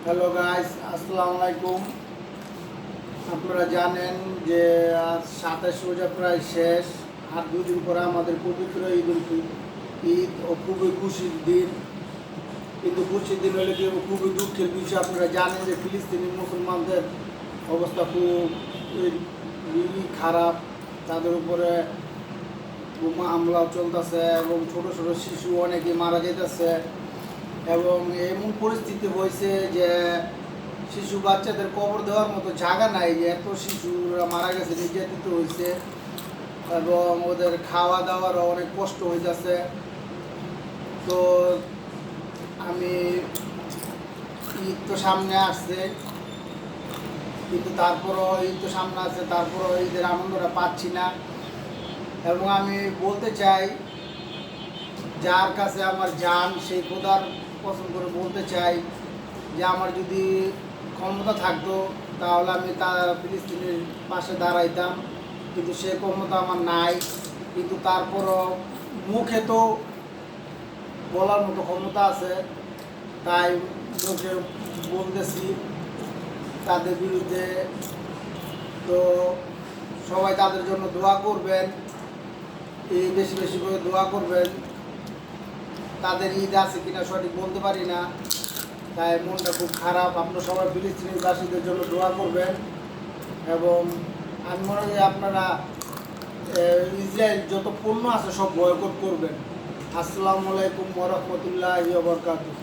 Hello guys, আসসালামু আলাইকুম। আপনারা জানেন যে আজ 27 রোজা প্রায় শেষ, আর দুদিন পরে আমাদের পবিত্র ঈদ ও খুবই খুশির দিন। কিন্তু খুশির দিন হলে কি খুবই দুঃখের বিষয়। আপনারা জানেন যে ফিলিস্তিনি মুসলমানদের অবস্থা খুবই খারাপ। তাদের উপরে বোমা হামলাও চলতেছে এবং ছোট ছোট শিশু অনেকে মারা যেতেছে। এবং এমন পরিস্থিতি হয়েছে যে শিশু বাচ্চাদের কবর দেওয়ার মতো জায়গা নাই, যে এত শিশুরা মারা গেছে, নির্যাতিত হয়েছে এবং ওদের খাওয়া দাওয়ারও অনেক কষ্ট হইতেছে। তো আমি ঈদ তো সামনে আসছে, কিন্তু তারপরও ঈদ তো সামনে আছে, তারপরও ঈদের আনন্দটা পাচ্ছি না। এবং আমি বলতে চাই, যার কাছে আমার জান সেই খোদার পছন্দ করে বলতে চাই যে আমার যদি ক্ষমতা থাকতো তাহলে আমি ফিলিস্তিনের পাশে দাঁড়াইতাম, কিন্তু সে ক্ষমতা আমার নাই। কিন্তু তারপরও মুখে তো বলার মতো ক্ষমতা আছে, তাই মুখে বলতেছি তাদের বিরুদ্ধে। তো সবাই তাদের জন্য দোয়া করবেন, এই বেশি বেশি করে দোয়া করবেন। তাদের ঈদ আছে কিনা সঠিক বলতে পারি না, তাই মনটা খুব খারাপ। আপনারা সবাই ফিলিস্তিনিবাসীদের জন্য দোয়া করবেন। এবং আমি মনে করি আপনারা ইসরায়েল যত পণ্য আছে সব বয়কট করবেন। আসসালামু আলাইকুম ওয়া রাহমাতুল্লাহি ওয়া বারাকাতুহু।